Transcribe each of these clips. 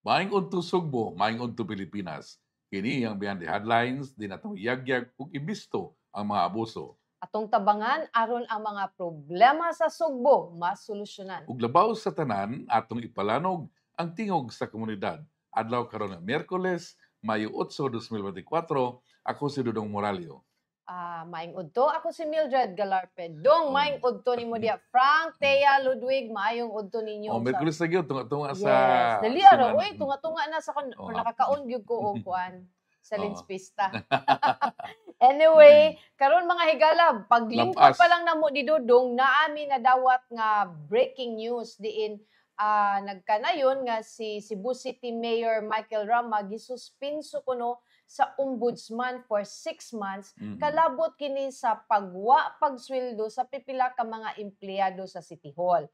Maayong udto Sugbo, maayong udto Pilipinas. Kini ang Beyond the Headlines, di natong yagyag ug ibisto ang mga abuso. Atong tabangan aron ang mga problema sa Sugbo masolusyonan. Ug labaw sa tanan, atong ipalanog ang tingog sa komunidad. Adlaw karon nga Miyerkules, Mayo 8, 2024, ako si Dudong Moralio. Maing udto ako si Mildred Galarpe. Dong maing udto nimo dia Frank, Thea, Ludwig, maayong udto ninyo. Miyerkules na gyud tunga-tunga sa Yes, dali ara oy, tunga-tunga na sa nakakaon gyud ko og kuan sa Lins Pista. Anyway, karon mga higala, paglingkod pa lang namo ni Dudong, naami na dawat nga breaking news diin nagkanayon nga si Cebu City Mayor Michael Rama gisuspenso kuno sa ombudsman for 6 months kalabot kini sa pagsweldo sa pipila ka mga empleyado sa City Hall.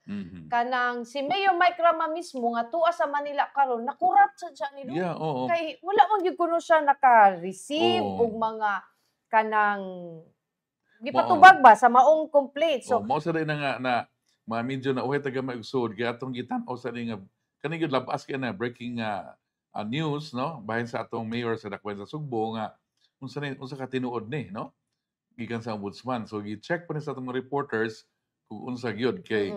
Kanang si Mayor Mike Rama mismo nga tuwa sa Manila karon nakurat sa siya ni Yeah, oo. kay wala man gyud kuno siya naka-receive og mga kanang gipatubag ba sa maong complaint. So mao sa rin na mga medyo na uhay taga magsud kaya atong gitan-aw sa rin nga kani gyud labas kay na breaking news no bahin sa atong mayor sa Dakbayan sa Sugbo nga unsa ka tinuod ni no gikan sa ombudsman. So gi-check pa ni sa atong mga reporters kung unsa gyud kay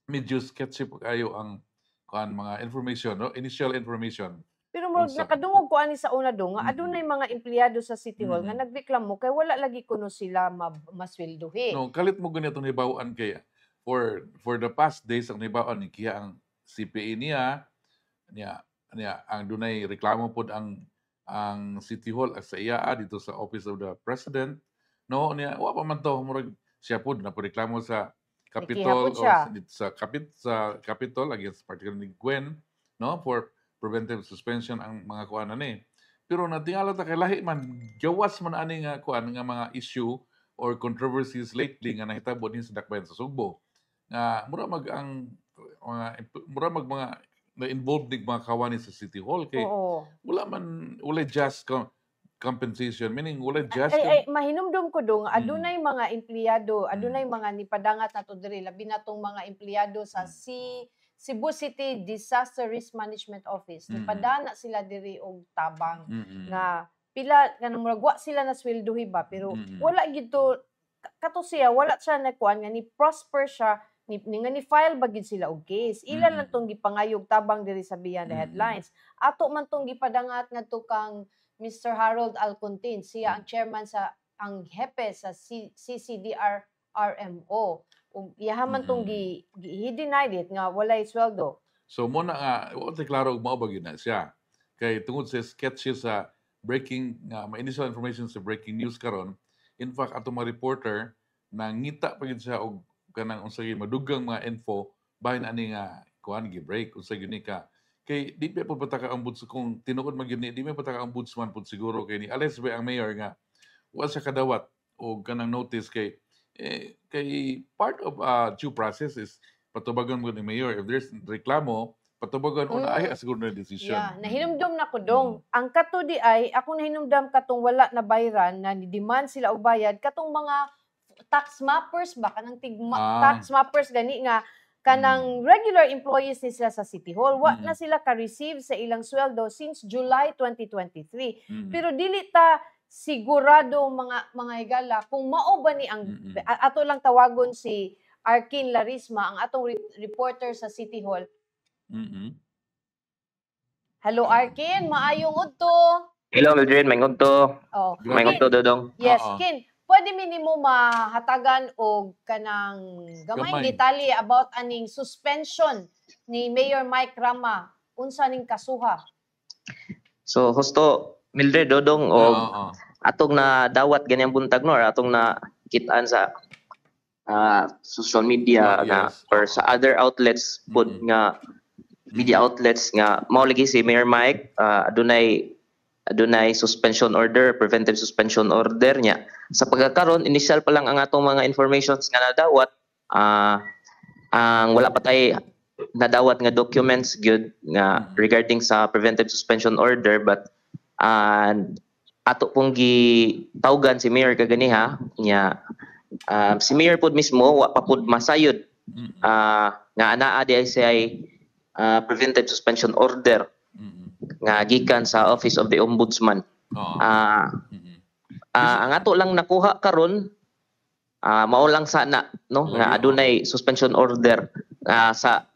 medyo sketchy pa kayo ang mga information no initial information. Pero nakadungog ko ani sa una dong nga adunay mga empleyado sa City Hall nga nagreklamo kay wala lagi kuno sila masweldohi. No, kalit mo ganito ni bawaan kay for the past days ang nibawaan ni kiya ang CPA niya ang dunay reklamo pod ang City Hall sa iya dito sa Office of the President no niya wa pa man to murag siya pod na reklamo sa Capitol o sa Capitol against particularly Gwen no for preventive suspension ang mga kuan ani. Pero natingala ta kay lahi man gawas man ani nga kuan nga mga issue or controversies lately nga nahitabo din sa Dakbayan sa Sugbo. Nga mura mga na-involved ning mga kawani sa City Hall kay wala just compensation meaning wala just mahinumdum ko dong adunay mga empleyado adunay mga nipadangat nato diri labi na tong mga empleyado sa Cebu City Disaster Risk Management Office nipadana sila diri og tabang nga pila kanang murag wa sila na sweldohi ba pero wala gid to kato siya wala siya nakuan nga ni prosper siya ni file ba gid sila og case ila lang tong gipangayog tabang diri sa Beyond the Headlines ato man tong gipadangat ngadto kang Mr. Harold Alcontin siya ang chairman sa ang hepe sa CCDR RMO iyahan tong he denied it nga walay sweldo. So mo na nga wa klaro mao ba gyud na siya kay tungod sa sketchy sa breaking initial information sa breaking news karon in fact ato mga reporter nangita pa gyud siya og kanang unsa gyud madugang mga info bahin ani nga kuan gi-break unsa gyud ni ka kay di pa pataka ang ombudsman kung tinuod man gyud ni di pa pataka ang ombudsman pud siguro kay ni Alex ba ang mayor nga wa sa kadawat og kanang notice kay part of due process is patubagan mo ni mayor if there's reklamo patubagan una ay siguro na decision. Yeah, nahinumdum na ko dong. Ang kato di ay ako nahinumdam katong wala na bayran na ni-demand sila og bayad katong mga tax mappers ba kanang tax mappers gani nga kanang regular employees ni sila sa City Hall wa na sila ka-receive sa ilang sweldo since July 2023 pero dili ta sigurado mga higala kung mao ba ni ang ato lang tawagon si Arkin Larisma ang atong reporter sa City Hall. Hello Arkin, maayong udto. Hello Mildred, maayong udto. Maayong udto Dodong. Yes, Kin. Pwede minimo mahatagan og kanang gamay detalye about aning suspension ni Mayor Mike Rama unsa ning kasuha? So husto Mildred Dodong og atong na dawat ganyang buntag no or atong na kitaan sa social media or sa other outlets pud nga media outlets nga mao lagi si Mayor Mike adunay suspension order, preventive suspension order niya. Sa pagkakaroon, initial pa lang ang atong mga informations nga nadawat, ang wala pa tayo nadawat nga documents gyud nga regarding sa preventive suspension order but ato pong gitawgan si Mayor kaganiha niya si Mayor pod mismo wa pa pod masayod nga anaa di ay preventive suspension order nga gikan sa Office of the Ombudsman. Oo. Mhm. Ang ato lang nakuha karon mao lang sana no Lagi, nga adunay suspension order sa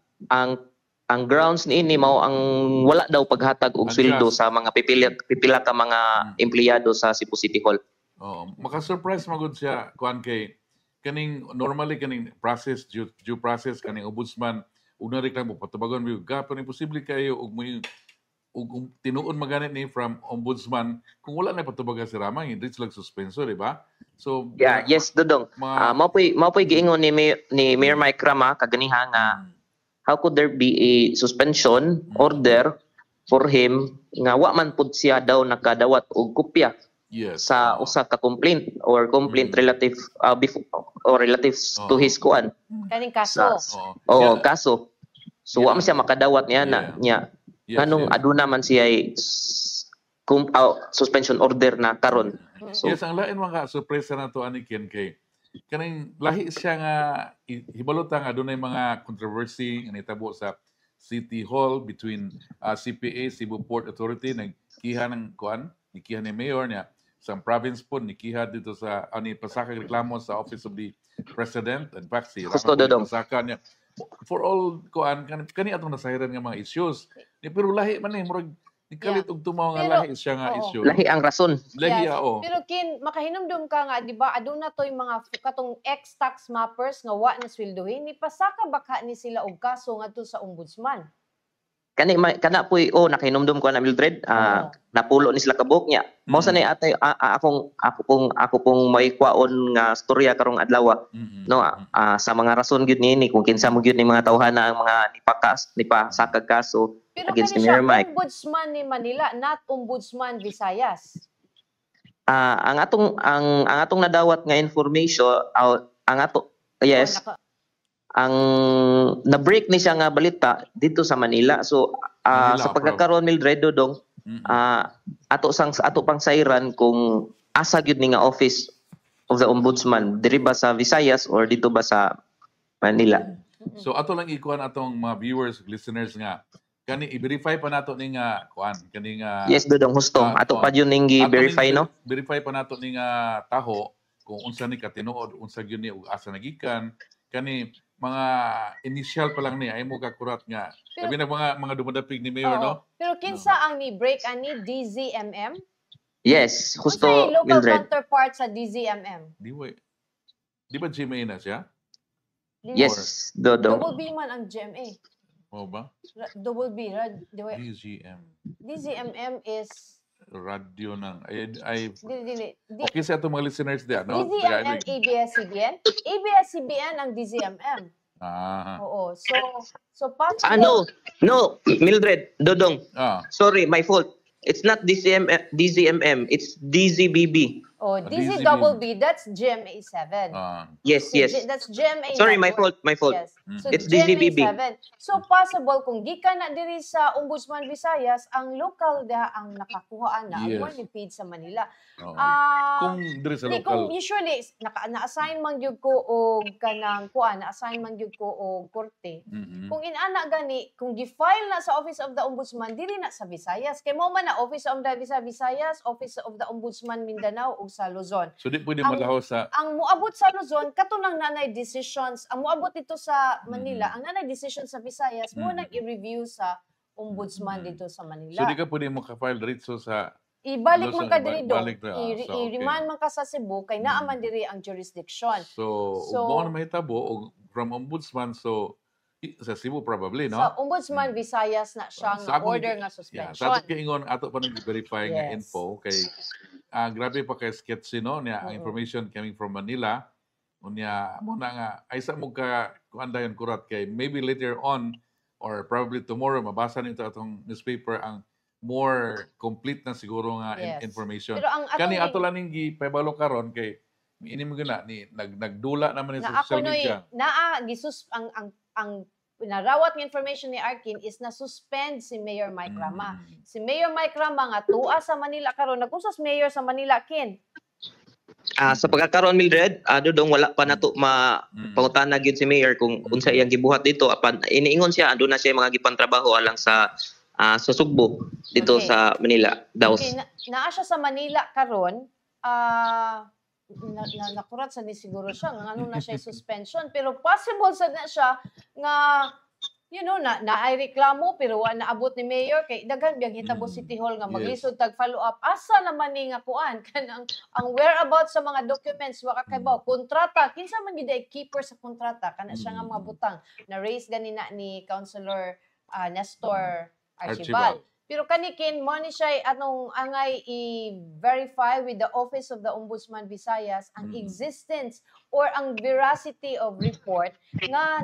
ang grounds niini mao ang wala daw paghatag og sweldo Unjust. sa mga pipila ka mga empleyado sa Cebu City Hall. Oo, maka-surprise magud siya kuan kay kaning normally kaning process due process kaning ombudsman ug na reklamo patubagon mi gapon imposible kayo ug tinuon maganit ni from ombudsman kung wala na patubagan si Rama hindi sila suspenso, di ba? So Yes Dodong. Mao poy giingon ni Mayor Mike Rama kaganiha nga how could there be a suspension order for him nga wa man pud siya daw nakadawat og kopya sa usa ka complaint or complaint relative relatives to his kuan Kaning kaso. kaso. So wa man siya makadawat niya niya nganong aduna man siya suspension order na karon. So, ang lain mga surpresa na to ani Ken kay kaning lahi siya nga hibalota nga adunay mga controversy nga nitabo sa City Hall between CPA Cebu Port Authority nagkiha ng kuan nikiha ni mayor niya sa province po nikiha dito sa pasaka reklamo sa Office of the President. In fact si Rama pasaka niya for all kuan kani atong nasahiran nga mga issues pero lahi man murag nikalit og tumaw nga lahi siya nga issue. Lahi ang rason. Lahi Pero Kin, makahinumdum ka nga, di ba, aduna to'y mga katong ex-tax mappers nga wa na sweldohin, ni pasaka baka ni sila og kaso nga to sa ombudsman. Kana po'y, nakahinumdum ko na Mildred, napulo ni sila kabuk niya. Mao sa ni atay, ako pong may kwaon nga storya karong adlaw, no, sa mga rason gyud ni kung kinsa mo gyud ni mga tawhana ang mga nipasakag kaso pero against kani Mayor siya Mike. ombudsman ni Manila, not ombudsman Visayas. Ang atong nadawat nga information, ang na-break ni siya nga balita dito sa Manila. So sa pagkakaroon Mildred Dodong, ato pang sayran kung asa gyud ni nga Office of the Ombudsman diri ba sa Visayas or dito ba sa Manila. So ato lang ikuan atong mga viewers, listeners nga kani i-verify pa nato ni nga kuan kani nga Yes Dodong husto. Ato pa yun ning i-verify no. Verify pa nato ni nga taho kung unsa ni katinuod, unsa gyud ni ug asa nagikan kani mga initial pa lang ni ay mo kakurat nga. Labi na mga dumadapig ni Mayor no. Pero kinsa ang ni break ani DZMM? Yes, husto local Mildred. counterpart sa DZMM. Di ba GMA na siya? Yes, Dodong. Double B man ang GMA. O ba? Double B, DZM. DZMM is Radio ng dili. okay sa atong mga listeners diyan no. DZMM ABS-CBN. ABS-CBN ang DZMM. Oo. So possible. No, Mildred, Dodong. Sorry, my fault. It's not DZMM, it's DZBB. Oh, DZ double B, that's GMA 7. Yes. That's GMA. Sorry, my fault. Yes. So It's GMA DZBB. 7. So possible kung gikan na diri sa Ombudsman Visayas, ang local ang nakakuhaan na ang money paid sa Manila. Kung diri sa local. Kung usually na-assign man gyud ko og kanang kuan, na-assign man gyud ko og korte. Kung inana gani, kung gi-file na sa Office of the Ombudsman diri na sa Visayas, kay mo man na Office of the Visayas, Office of the Ombudsman Mindanao ug sa Luzon. So di pwede malaho sa ang muabot sa Luzon katunang nanay decisions, ang muabot dito sa Manila, ang nanay decisions sa Visayas mo nang i-review sa ombudsman dito sa Manila. So di ka pwede mo ka-file diretso sa ibalik man ka diri do. Okay. I-remand man ka sa Cebu kay naa man diri ang jurisdiction. So mo na mahitabo og from ombudsman sa Cebu probably no. Sa ombudsman Visayas na siya nga order nga suspension. Sa ato ingon ato pa nang verify nga info kay grabe pa kay sketchy no niya ang information coming from Manila unya mo na nga ay sa mo ka kuandayon kurat kay maybe later on or probably tomorrow mabasa nito atong newspaper ang more complete na siguro nga information. Pero ang kani ato lang ning gipabalo karon kay ini mo gina ni nagdula naman ni sa social media. Ang narawat ng information ni Arkin is na-suspend si Mayor Mike Rama. Si Mayor Mike Rama nga tuwa sa Manila karon nagusas mayor sa Manila kin. Sa pagkakaroon Mildred, Dodong wala pa nato mapangutana gyud si mayor kung unsa iyang gibuhat dito apan iniingon siya ando na siya mga gipantrabaho alang sa sa Sugbo dito Okay. sa Manila, Daos. Okay, naa siya sa Manila karon. Nakurat sa ni siguro siya nga ano na siya suspension, pero possible sad na siya nga naay reklamo pero wa naabot ni mayor kay daghan biyang hitabo City Hall nga Yes. maglisod tag follow up. Asa naman ni nga kuan kanang ang whereabouts sa mga documents wa kakaibaw. Kontrata kinsa man gid ay keeper sa kontrata kana siya nga mga butang na raise ganina ni Councilor Nestor Archibald. Pero kanikin mo ni siya anong angay i-verify with the Office of the Ombudsman Visayas ang existence or ang veracity of report nga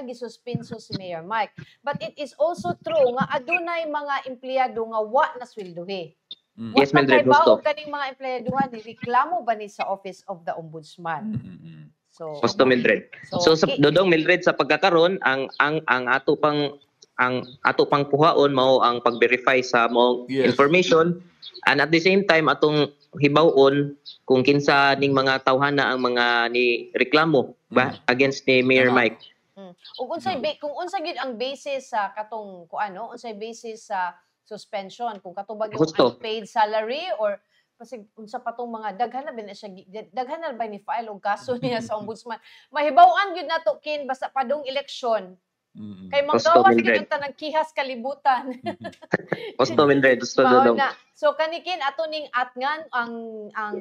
gisuspenso si Mayor Mike. But it is also true nga adunay mga empleyado nga wa nasweldohi. Yes, Mildred, Wa gusto. kaning mga empleyado ni reklamo ba ni sa Office of the Ombudsman. So Gusto, Mildred. So, Dodong Mildred, sa pagkakaroon, ang ato pang puhaon mao ang pag-verify sa mao Yes. information, and at the same time atong hibawon kung kinsa ning mga tawhana ang mga ni reklamo ba against ni Mayor Mike. Ug kung unsa gid ang basis sa katong unsay basis sa suspension, kung katubag yung Gusto. unpaid salary or kasi unsa pa tong mga daghan na ba siya daghan na ba ni file og kaso niya sa ombudsman. Mahibaw-an gyud nato kin basta padung eleksyon. Kay Gusto, manggawas Mildred. gyud tanang kihas kalibutan. Gusto, Mildred, gusto, Mao Dodong. na. So kanikin ato ning atngan ang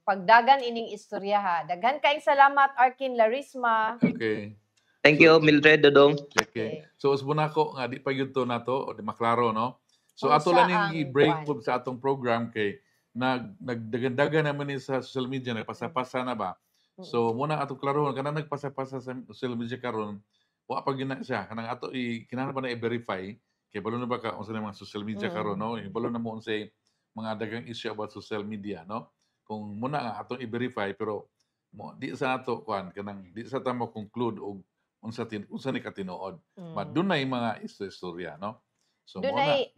pagdagan ining istorya ha. Daghan kaayong salamat Arkin Larisma. Okay. Thank you, Mildred, Dodong. Okay. So usbon ako nga di pa gyud to nato o di maklaro no. So Unsa ato lang ang ning i-break kuan? po sa atong program kay nagdagandagan naman ni sa social media nagpasa-pasa na ba. So muna ato klarohon kanang nagpasa-pasa sa social media karon wa pa gina siya kanang ato kinahanglan pa na i-verify kay balo na ba ka unsa na mga social media karon no. Balo na mo unsay mga dagang issue about social media no. Kung muna nga atong i-verify pero di sa ato kuan kanang di sa ta mo conclude og unsa ni katinuod. But dunay mga istorya no. So mo na. Dunay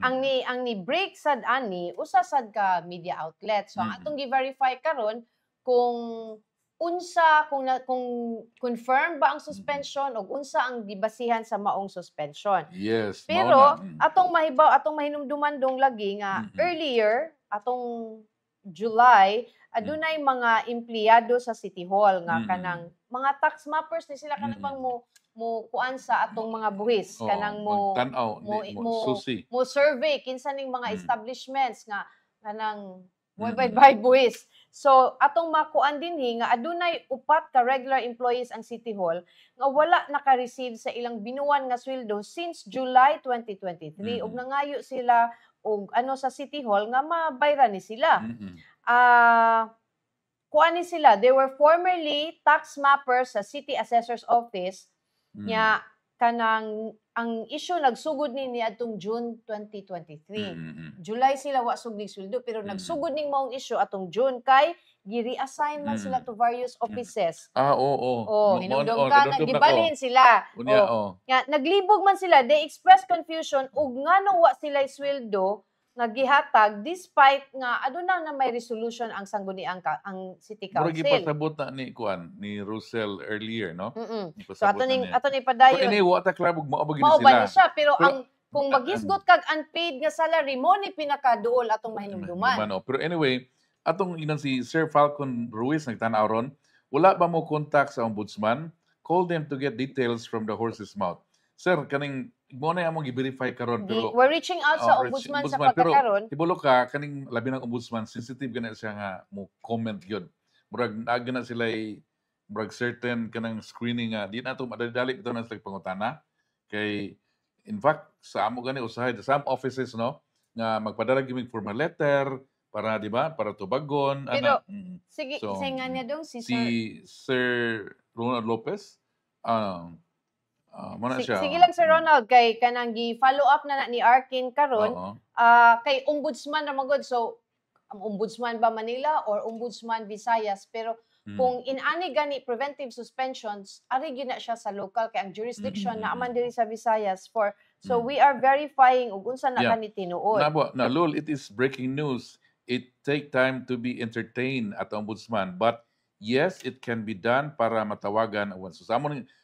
ang ni break sad ani usa sad ka media outlet. So ang atong gi-verify karon kung kung confirm ba ang suspension o unsa ang gibasihan sa maong suspension. Yes, mao Pero na. atong mahinumduman dong lagi nga earlier atong July adunay mga empleyado sa City Hall nga kanang mga tax mappers ni sila kanang pang mo kuan sa atong mga buhis kanang mo tan-aw susi. mo survey kinsa ning mga establishments nga kanang by buhis. So atong makuan dinhi nga adunay upat ka regular employees ang City Hall nga wala naka-receive sa ilang binuwan nga sweldo since July 2023 ug nangayo sila og sa City Hall nga mabayra ni sila. Kuan ni sila, they were formerly tax mappers sa City Assessor's Office nya kanang ang issue nagsugod ni atong June 2023. July sila wa sugnig sweldo pero nagsugod ning maong issue atong June kay gi-reassign man sila to various offices. Oo. Hinungdong ka nga gibalhin sila. Nga naglibog man sila, they express confusion ug ngano wa sila sweldo nga gihatag despite nga aduna na may resolution ang sangguniang ang City Murag Council. ipasabot na ni kuan ni Russell earlier no. So ato ning ipadayon. Pero ini wa ta klabog mao ba Mao ba ni sila. siya pero ang kung maghisgot kag unpaid nga salary mo ni pinakaduol atong mahinumduman. Pero anyway, atong inan si Sir Falcon Ruiz nagtan-aw ron, wala ba mo contact sa ombudsman? Call them to get details from the horse's mouth. Sir, kaning mo na among i-verify karon pero We're reaching out sa ombudsman sa pagkakaroon. Pero tibulo ka kaning labi ng ombudsman sensitive gana siya nga mo comment gyud. Murag naag na sila murag certain kanang screening nga di na to madali ito na sila pangutana kay in fact sa amo gani usahay some offices no nga magpadala gimig formal letter para di ba para tubagon Pero sige So, nga niya dong si Sir Ronald Lopez siya. Sige lang Sir Ronald kay kanang gi-follow up na ni Arkin karon kay ombudsman ra magod so ang ombudsman ba Manila or ombudsman Visayas pero kung inani gani preventive suspensions ari gyud na siya sa local kay ang jurisdiction na man diri sa Visayas so we are verifying ug unsa na kani tinuod. Na Lul, it is breaking news. It take time to be entertained at ombudsman but yes, it can be done para matawagan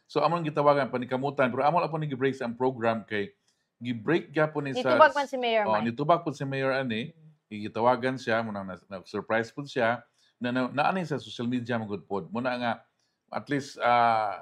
so amon gitawagan panikamutan pero amon apon gi-break ang program kay gi-break gyapon ni sa Nitubag man si Mayor Mike. nitubag pud si Mayor ani, gitawagan siya munang na-surprise pud siya naani sa social media magud pod. Muna nga at least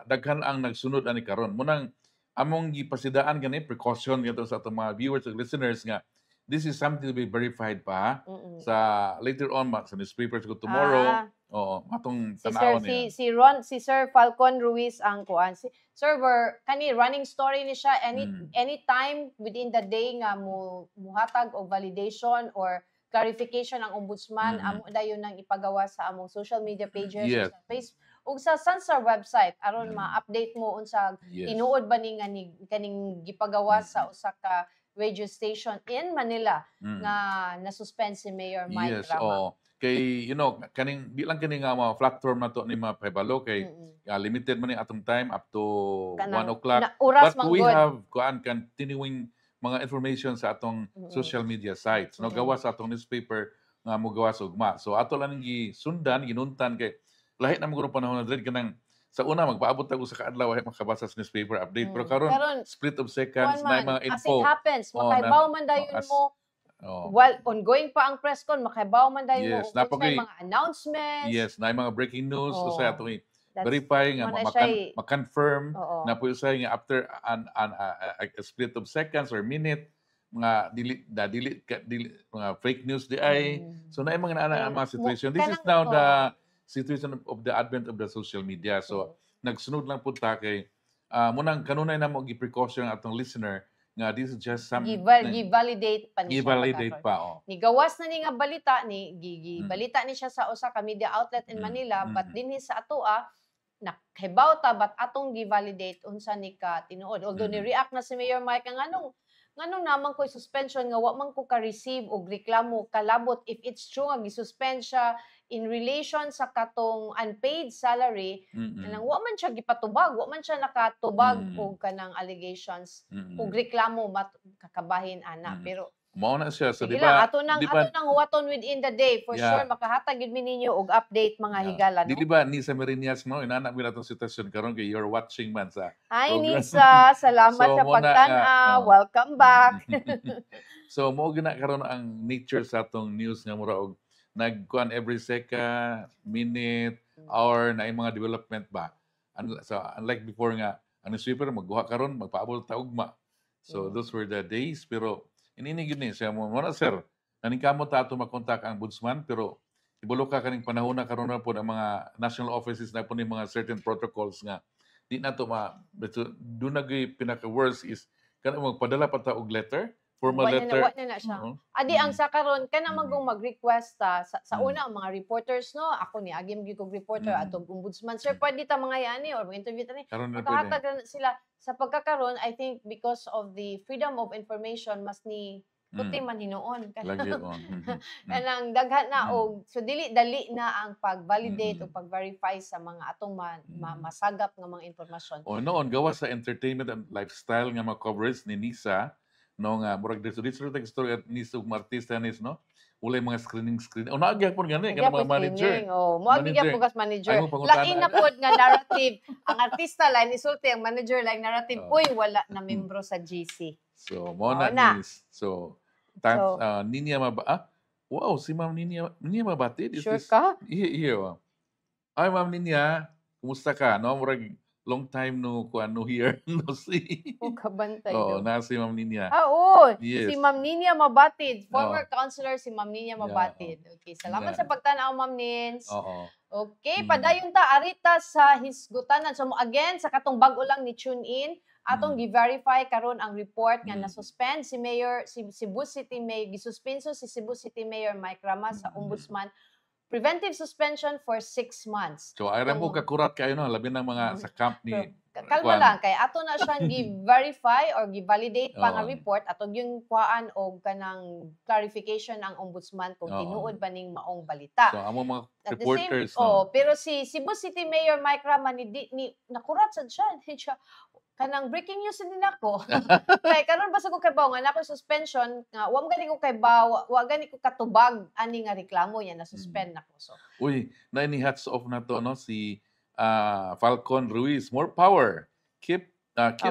daghan ang nagsunod ani karon. Munang among gipasidaan gani precaution gato sa atong mga viewers ug listeners nga this is something to be verified pa sa later on sa newspapers ko tomorrow. Oo, matong tanawon niya. Si Sir Falcon Ruiz ang kuan. Si Sir kani running story ni siya anytime within the day nga muhatag og validation or clarification ang ombudsman amo dayon nang ipagawa sa among social media pages sa Facebook ug sa Sansar website aron ma-update mo unsa tinuod ba ni kaning gipagawa sa usa ka radio station in Manila nga na-suspend si Mayor Mike Rama. Kay kaning di lang kini nga mga platform na to ni mga pahibalo kay limited man ni atong time up to 1 o'clock. But we have continuing mga information sa atong social media sites. No gawa sa atong newspaper nga mo gawa sa ugma. So ato lang gisundan, ginuntan kay lahi na mo panahon na dread kanang sa una magpaabot ako sa kaadlaw ay makabasa sa newspaper update pero karon split of seconds na mga info. As it happens, makaibaw man dayon mo. While ongoing pa ang press con, makaibaw man dayon mo may mga announcements. Yes, na mga breaking news sa atong verify nga ma-confirm na po sa nga after a split of seconds or minute mga delete mga fake news di ay. So na mga mga situation. This is now the situation of the advent of the social media. So nagsunod lang pud ta kay munang kanunay na mo gi-precaution ang atong listener nga this is just some gi-validate pa ni ni gawas na ni nga balita ni balita ni siya sa usa ka media outlet in Manila but dinhi sa atoa nakahibaw ta but atong gi-validate unsa ni ka tinuod although ni react na si Mayor Mike nganong naman ko suspension nga wa man ko ka-receive og reklamo kalabot if it's true nga gisuspend siya in relation sa katong unpaid salary nang wa man siya gipatubag wa man siya nakatubag og kanang allegations og reklamo kakabahin ana pero mao na siya so di ba ato nang huwaton within the day for sure makahatag gid mi ninyo og update mga higala no? Di ba ni sa Merinas mo inana mi natong sitwasyon karon kay you're watching man sa Hi Nisa salamat sa pagtan-aw welcome back so mo gina karon ang nature sa atong news nga mura og nagkuan every second minute hour na mga development ba so unlike before nga ang newspaper magguha karon magpaabot ta ugma so those were the days pero ininigid ni siya mo na sir naningkamot ta ato makontak ang ombudsman pero ibulo ka kaning panahon na karon na po ang mga national offices na po ni mga certain protocols nga di na to do nagay pinaka worst is kana magpadala pa ta og letter formal letter na siya adi ang sa karon kana magong mag-request sa una ang mga reporters no ako ni agim gyud kog reporter atong ombudsman sir pwede ta mga yani or interview ta ni makahatag sila sa pagkakaroon I think because of the freedom of information mas ni kuti man hinuon kanang daghan na og so dili dali na ang pag-validate o pag-verify sa mga atong masagap nga mga impormasyon noon gawas sa entertainment and lifestyle nga mga coverage ni Nisa no nga murag dito tag story at Nisa ug artista nis no ulay mga screening naagya pon gani kana mga manager mo agya po kas manager lain na pod nga narrative ang artista lain isulti ang manager lain narrative uy wala na membro sa GC so mo na so Ninia wow si Ma'am Ninia Mabatid sure ka iyo ay Ma'am Ninia kumusta ka no murag long time no here no see kabantay na si Ma'am Ninia yes. Si Ma'am Ninia Mabatid former counselor si Ma'am Ninia Mabatid okay salamat sa pagtanaw Ma'am Nins okay padayon ta arita sa hisgutanan so again sa katong bag-o lang ni tune in atong gi-verify karon ang report nga na-suspend si Mayor Cebu City Mayor gisuspenso si Cebu City Mayor Mike Rama sa ombudsman preventive suspension for 6 months. So, ay mo kakurat kayo no, labi ng mga sa camp ni kalma lang kay ato na siyang gi-verify or gi-validate pa nga report atong yung kuhaan og kanang clarification ang ombudsman kung tinuod ba ning maong balita. So, amo mga reporters pero si Cebu City Mayor Mike Rama ni nakurat sad siya kanang breaking news din ako. Kay karon basta ko kay baw nga nako suspension nga wa gani ko kay baw wa gani ko katubag ani nga reklamo niya na suspend nako. So uy na ni hats off na to no si Falcon Ruiz more power keep up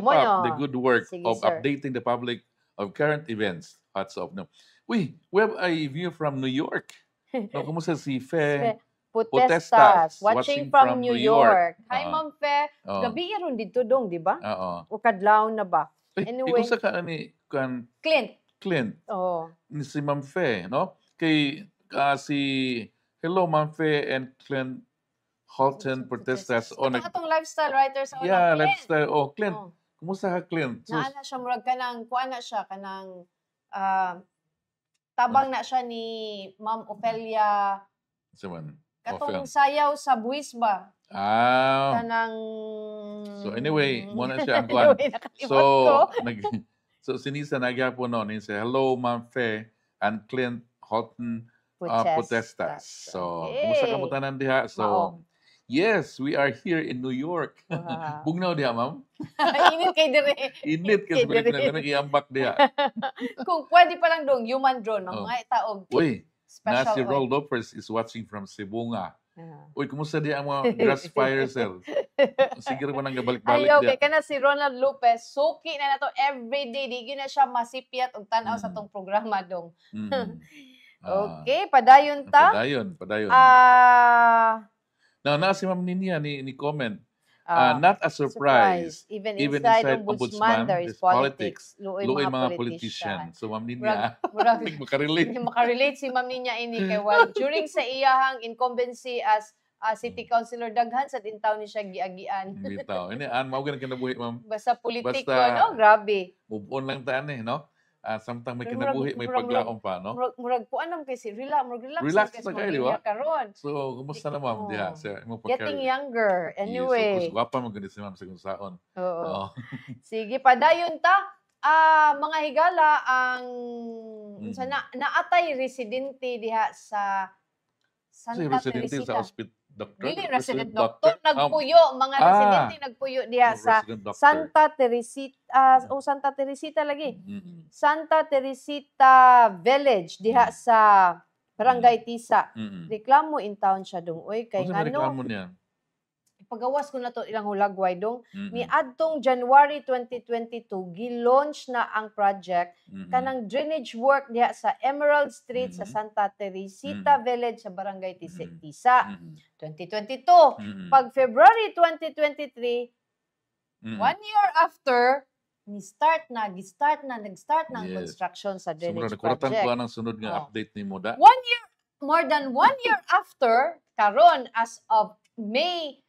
the good work of updating the public of current events. Hats off. No. We have a view from New York. No, kumusta si Fe Potestas, Potestas, watching from New York. Hi, Oo. Ma'am Fe. Oo. Gabi ron dito dong, di ba? Oo. O kadlaw na ba? Anyway, Anyway, ikaw sa ni Clint. Clint, Oh. ni si Ma'am Fe, no? Kay si hello Ma'am Fe and Clint Halton Potestas. Atong lifestyle writer sa Yeah, Clint. lifestyle. Oh, Clint. Oh. Kumusta ka, Clint? So, Naana siya murag kanang kuan na siya kanang tabang na siya ni Ma'am Ofelia man. katong sayaw sa buwis ba? Kanang So anyway, muna siya ang kuan. Anyway, nakalimutan So, ko. so sinisa nagyapon noon, say hello Ma'am Fe and Clint Halton Potestas. So, kumusta ka mo tanan diha? So, Mao. yes, we are here in New York. Wow. Bugnaw diha, ma'am. Init kay dire. Init kasi Kay dire. balik na iambak diha. Kung pwede pa lang dong human drone, mga taog. Uy, na Special si oil. Roldopers is watching from Cebu nga. Ah. Uy, kumusta diha ang mga grass fire, sir? Sige rin mo nang gabalik-balik Ay, okay. diha. Kana si Ronald Lopez, suki na to everyday. Di na siya masipyat og tanaw sa tong programa dong. Mhm. Okay, padayon ta. Padayon. Ah, Now, na si Ma'am Ninia ni comment. ah, Not a surprise. Even Even inside inside ombudsman, there is politics. Luoy Luoy mga mga politician. politician. So, Ma'am Ninia, Murag, hindi makarelate. makarelate si Ma'am Ninya ini kay while during sa iyahang incumbency as city councilor daghan sa dintaw ni siya giagian. Bitaw. Ini, mao ganang kinabuhi, Ma'am. Basta politiko, Basta- no? Grabe. Move on lang taan no? Samtang may Pero kinabuhi, may murag- paglaom pa, no? Murag po anam kay si relax Relax kay na si kayo, Ma'am di ba? Ninya karon. So, kumusta na, Ma'am? Oo. Diha, sa imong Getting pagkari. younger. Anyway. Yes, of course, gwapa mo ganit si Ma'am sa kung saon. Oo. Oo. Sige, padayon ta. Mga higala ang unsa naatay residente diha sa Si Santa residente Teresita. sa hospital, doctor? Dili resident doctor, nagpuyo, mga residente nagpuyo diha sa Santa Teresita o Santa Teresita lagi. Santa Teresita Village diha sa Barangay Tisa. Reklamo in town siya dong. Oy, kay Kung saan ngano, reklamo niya? pagawas ko na to ilang hulagway dong. Ni adtong January 2022 gi-launch na ang project kanang drainage work diha sa Emerald Street sa Santa Teresita Village sa Barangay Tisa. 2022. Pag February 2023, 1 year after, nag-start na ang Yes. construction sa Sumra, drainage nakuratan project. ko ang sunod nga Oh. update ni mo da. More than 1 year after, karon as of May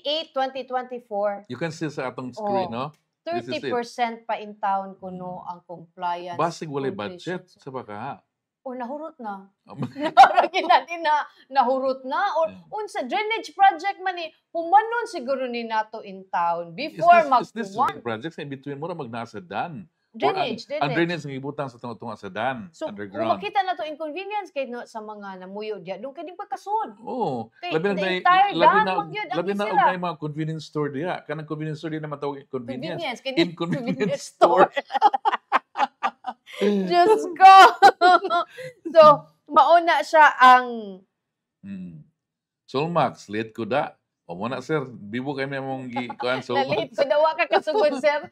8, 2024, You can see sa atong screen, Oh. no? This is it. 30% pa in town kuno ang compliance. Basig walay budget completion. sa baka. O nahurot na. Naragin natin na nahurot na. Or unsa drainage project man ni humanon siguro ni nato in town before Is this mag-1. projects in between mo na magnasa dan? Drainage. Ang drainage ng ibutang sa tunga sa dan, So, kung underground. makita na to inconvenience kay no, sa mga namuyo diya, doon kay di pagkasod. Oo. Kay Labi the na entire labi dam, na magyud ang labi na isira. og mga convenience store diha. Kanang convenience store di na matawag convenience. Convenience. Kay di Inconvenience store. Diyos ko! So, mauna siya ang Solmax, late ko da. O mo na sir, bibo kay may mong kuan nalit Solmax. ko dawa ka kasugod, sir.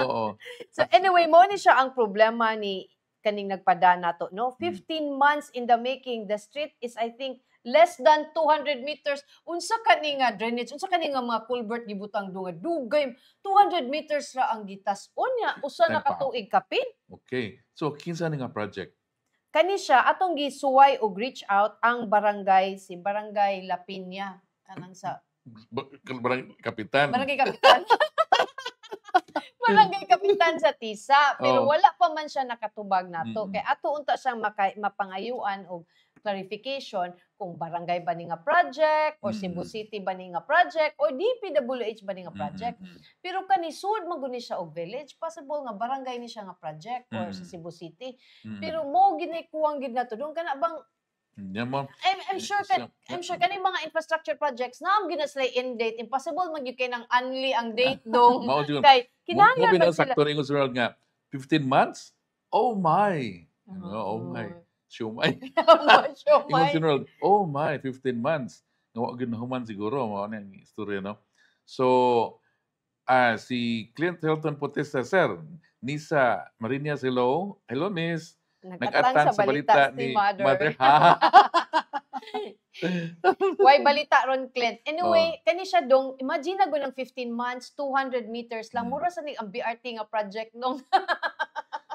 Oo. So anyway, mo ni siya ang problema ni kaning nagpadana to, no? 15 months in the making. The street is, I think, less than 200 meters. Unsa kani nga drainage, unsa kani nga mga culvert gibutang dunga dugay 200 meters ra ang gitas. Unya, usa na Tempa. katuig kapin. Okay. So kinsa ni nga project? Kani siya atong gisuway og reach out ang barangay si Barangay La Piña kanang sa Barang kapitan. Barangay Kapitan. Barangay Kapitan sa Tisa, pero Oh. wala pa man siya nakatubag nato. Mm-mm. Kay ato unta siyang mapangayuan og clarification kung barangay ba ni nga project or Cebu Mm-mm. City ba ni nga project or DPWH ba ni nga project. Pero kani sud man gud ni siya og village, possible nga barangay ni siya nga project or sa Mm. Cebu City. Mm. Pero mo gini kuwang gid nato dong kana bang Yan mo. I'm sure kaning mga infrastructure projects na ang ginaslay in date, impossible man gyud kay nang unli ang date dong. Mao jud. Kay Mo kinahanglan man sila. binasakto ni Sunod nga 15 months? Oh my. Oh my. Shumay. Ingon Sunod, oh my, 15 months. Nga gyud na human siguro mao na ang istorya, no? So si Clint Hilton Potesta, sir, Nisa Marinas, hello. Hello, Miss. Nag-atang sa balita si Mother. Ha. Why balita ron, Clint? Anyway, kani siya dong, imagine na ng 15 months, 200 meters lang. Mura sa ang BRT nga project nung.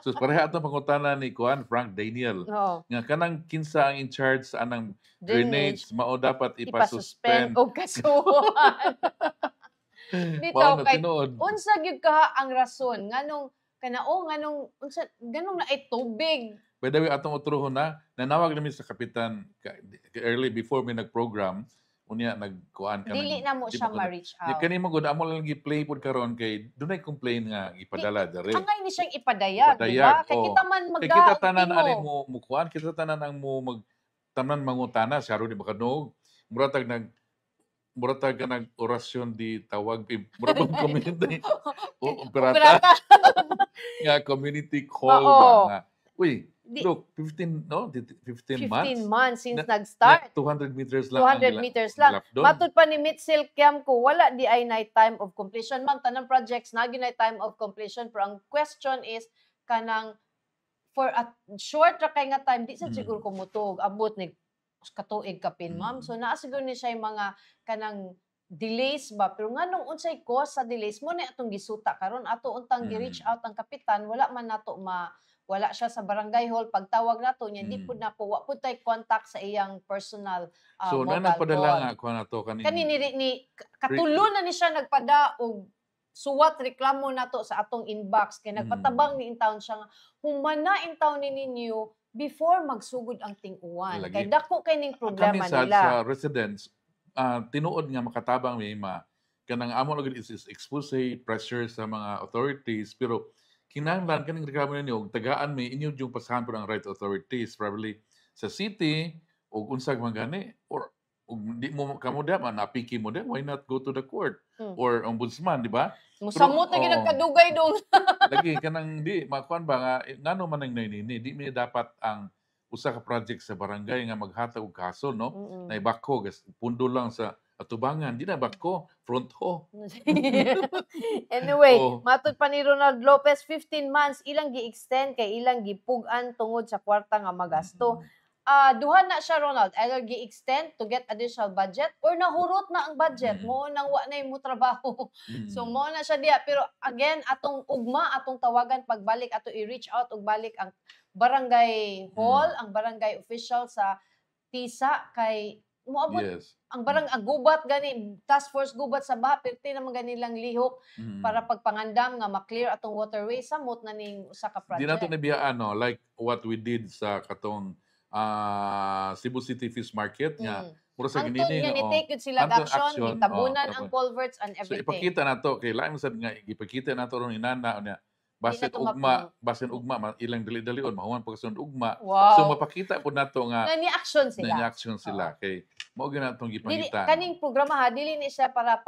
So, pareha itong pangutana ni Kuan, Frank Daniel. Oo. Nga kanang kinsa ang in charge sa anang drainage, mao dapat Ipasuspend ipasuspend. o kasuhan. Bitaw Mao na kay tinuod. unsa gyud ka ang rason nganong nganong unsa ganong na ay tubig. By the way, atong utrohon na, nanawag namin sa kapitan early before may nag-program, unya nagkuan ka Dili na mo di siya ba ma-reach out. Kani mo gud amo lang gi-play pod karon kay dunay complain nga ipadala dere. Angay ni siyang ipadayag, di Ipadayag, ba? Kay oo. kita man Kay kita tanan mag-opino. ani mo mukuan, kita tanan ang mo tanan mangutana siya ro di makanog. Muratag ka nag orasyon di tawag murag community o operata nga community call Oo. ba nga. Uy, Di- look, 15 15 months. months since Na- nag-start. 200 meters lang. 200 meters lang. Doon. Matud pa ni Mitchell Kiamco, wala di ay night time of completion. Ma'am, tanang projects na night time of completion. Pero ang question is, kanang for a short ra kay nga time, di sa siguro kumutog. Abot ni katuig kapin, ma'am. So naa siguro ni siya yung mga kanang delays ba, pero nga nung unsay cause sa delays mo na atong gisuta karon ato untang gi-reach out ang kapitan, wala man nato wala siya sa barangay hall, pagtawag nato niya di pud na po wa pud tay contact sa iyang personal So, mobile nagpadala phone. nga ako na to Kani ni katulo na ni siya nagpada og suwat reklamo nato sa atong inbox kay nagpatabang ni intawon siya nga humana intawon ni ninyo before magsugod ang ting-uwan. Lagi. Kay dako kay ning problema Kami sa nila. residents, tinuod nga makatabang may kanang amo lagi is expose pressure sa mga authorities, pero kinahanglan kaning reklamo ninyo og tagaan may inyo yung pasahan po ng right authorities, probably sa city o unsag man gani or di mo kamo da man napiki mo da, why not go to the court or ombudsman, di ba? Musamot na gyud ang kadugay dong. Lagi kanang di makuan ba nga ngano man ang nainini di mi dapat ang usa ka project sa barangay nga maghatag og kaso no na ibako gas pundo lang sa atubangan di na bako front ho. Anyway, Oh. matud pa ni Ronald Lopez 15 months ilang gi-extend kay ilang gipugan tungod sa kwarta nga magasto. Duha na siya, Ronald, either gi-extend to get additional budget or nahurot na ang budget mo nang wa na mo trabaho. So mo na siya diya, pero again atong ugma atong tawagan pagbalik ato i-reach out og balik ang barangay hall, ang barangay official sa TISA kay moabot Yes. ang ang gubat gani task force gubat sa baha perti naman ganilang lihok para pagpangandam nga ma-clear atong waterway samot na ning usa ka Di nato project. nabiyaan no like what we did sa katong Cebu City Fish Market nga mura sa Ang ginini nga nga ni-take yun sila Antong action, action, gitabunan oo, ang culverts and so everything. ipakita nato kay lain sad nga ipakita nato ron inana unya basin na to ugma ilang dali-dalion mahuman pagkasunod ugma. Wow. So mapakita pud nato nga nga ni-action sila. na action sila kay mao gyud natong Dili, gipangita kaning programa ha, dili ni siya para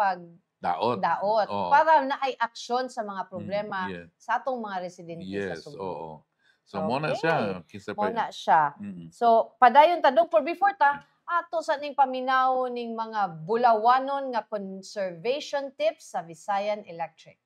daot. daot. Oo. Para na ay action sa mga problema yes. sa atong mga residente Yes, sa Subo. oo. So mo na siya kinsa Mo pa. na siya. So, padayon tadong for before ta, ato sa ning paminaw ning mga bulawanon nga conservation tips sa Visayan Electric.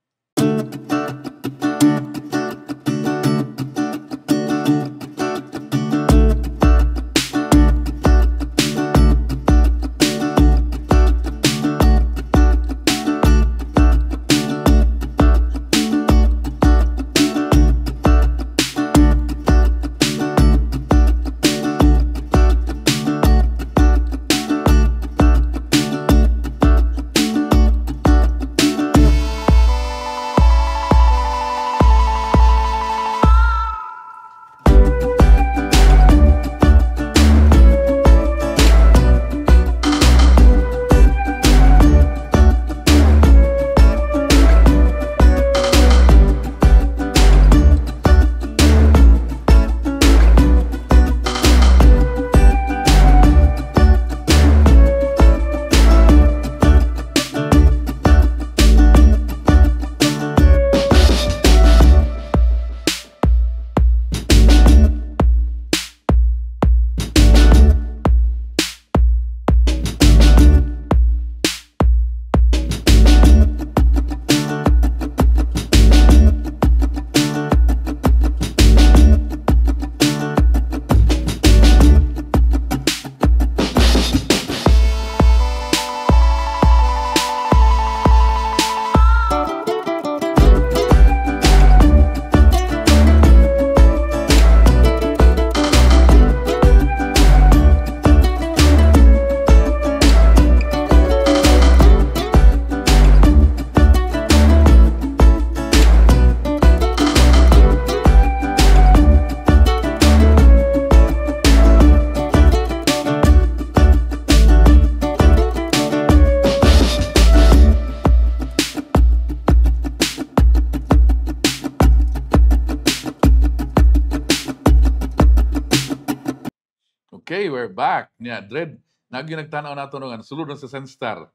Okay, we're back. Niya, Dred, nagi nagtanaw nato nga sulod na sa Sunstar.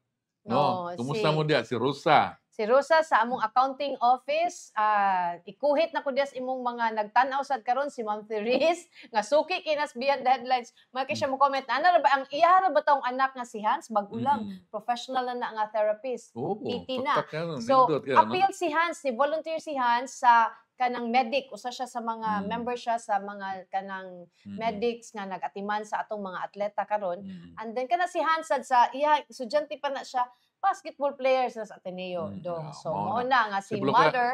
No, kumusta mo diya si Rosa? Si Rosa sa among accounting office, ikuhit na ko dias imong mga nagtan-aw sad karon si Ma'am Therese nga suki kinas beyond deadlines. Maki siya mo comment ana ra ba ang iya ra ba taong anak nga si Hans bagulang professional na nga therapist. Oo, PT na. taktak yan, So nindot ka, no? appeal si Hans, ni volunteer si Hans sa kanang medic, usa siya sa mga member siya sa mga kanang medics nga nag-atiman sa atong mga atleta karon. And then kana si Hans sad sa iya estudyante pa na siya basketball players sa Ateneo dong. So mao mao na nga si Si Bloka- Mother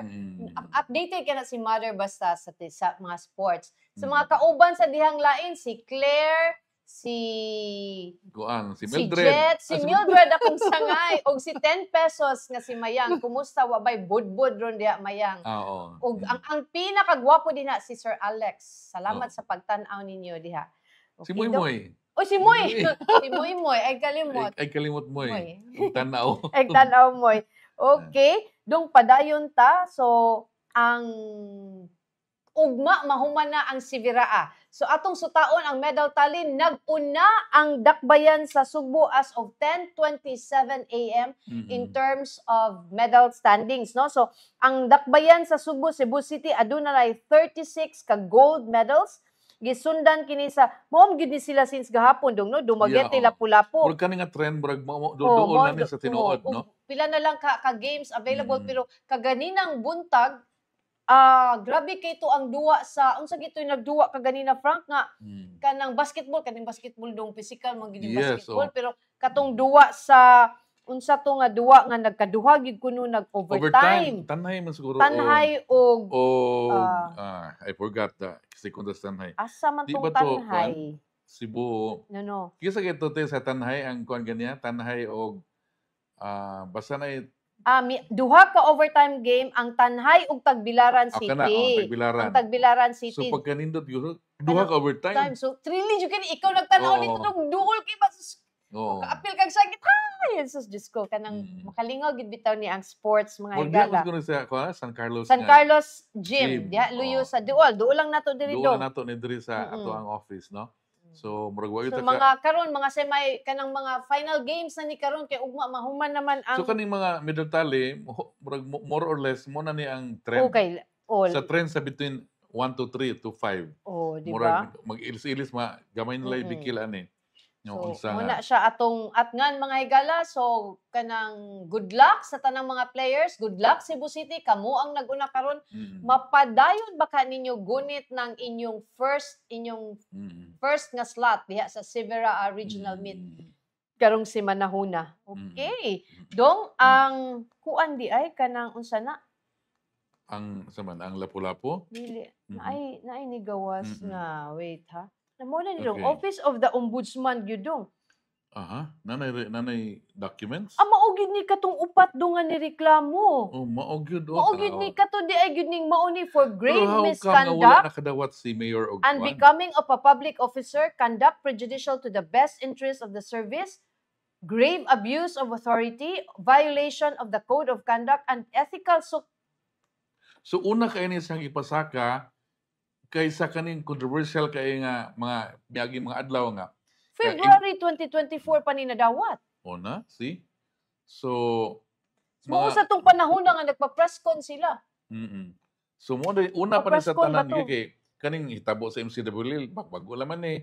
updated ka na si Mother basta sa mga sports. Sa Mm. mga kauban sa dihang lain si Claire, si Kuan, si si Mildred. Jet, si Ah, Mildred akong sangay og si 10 pesos nga si Mayang. Kumusta wabay budbud ron diha Mayang. Oo. Og ang pinakagwapo din na si Sir Alex. Salamat Oo. sa pagtan-aw ninyo diha. Si Okay, Moy Dok? Moy. Oh, si Moy. Si Moy Moy ay kalimot. Ay kalimot Moy. Moy. Ang tanaw. Ay tanaw Moy. Okay, dong padayon ta. So ang ugma mahuman na ang Sibiraa. So atong sutaon ang medal tally nag-una ang dakbayan sa Subo as of 10:27 AM in terms of medal standings, no? So ang dakbayan sa Subo, Cebu City aduna nay 36 ka gold medals. Gisundan kini sa mao gid ni sila since gahapon dong no dumaget Yeah, nila Lapu-Lapu. Murag kani nga trend murag dool na ni sa tinuod, no? Pila na lang ka games available pero kaganinang buntag grabe kay to ang duwa sa unsa gitoy nagduwa kaganina Frank nga kanang basketball dong physical man gid yung Yes, basketball oh. pero katong duwa sa unsa to nga duwa nga nagkaduha gid kuno nag-overtime. Tanhay man siguro. Tanhay og I forgot the sekundas tanhay. asa man Di tong ba to, tanhay? Cebu. No. Kisa kito te sa tanhay ang kuan ganiya, tanhay og basta na Duha ka overtime game ang Tanhay ug Tagbilaran City. Tagbilaran. Ang Tagbilaran City. So pagkanindot yun, duha ka overtime. So, really, you can, ikaw nagtanaw Oo. dito ng duol kay ba? Oo. Kaapil kag sakit. Ay, Jesus, Diyos ko. Kanang makalingaw, gid bitaw ni ang sports, mga Murag higala. ko sa San Carlos. San nga. Carlos Gym. Gym. Diha, luyo sa duol. Duol lang nato diri Doon do. na nato ni diri sa ato ang office, no? So murag wa So, kita mga karon mga semi, kanang mga final games na ni karon kay ugma, mahuman naman ang... So kaning mga medal tally, murag more or less mo na ni ang trend. Okay, all. Sa trend sa between 1 to 3 to 5. Oh, di ba? Murag mag-ilis-ilis gamay nila ibikil ani. Yung So, muna siya atong atngan mga higala. So, kanang good luck sa tanang mga players. Good luck Cebu City. Kamo ang naguna karon. Mapadayon ba ka ninyo gunit ng inyong first nga slot diha sa Sibiraa Regional Meet karong si Manahuna. Okay. Dong ang kuan di ay kanang unsa na? Ang Lapu-Lapu. Dili. Naay ni gawas nga wait ha. Namo na Okay. nilong Office of the Ombudsman gyud dong. Aha, nanay documents. Mao gid ni katong upat do nga ni reklamo. Oh, mao gyud. Mao gid ni kato di ay gid ning mao ni for grave Pero how come nga wala misconduct nakadawat si Mayor og and kuan? becoming of a public officer, conduct prejudicial to the best interest of the service, grave abuse of authority, violation of the code of conduct and ethical So una kay ni sang ipasaka kaysa kaning controversial kay nga mga biyagi mga adlaw nga. February 2024 pa ni nadawat. Una, see? So Mao sa tong panahon na nga nagpa-press con sila. So mo una pa ni sa Papreskon ba tanan to? kay kaning hitabo sa MCWL bago laman ni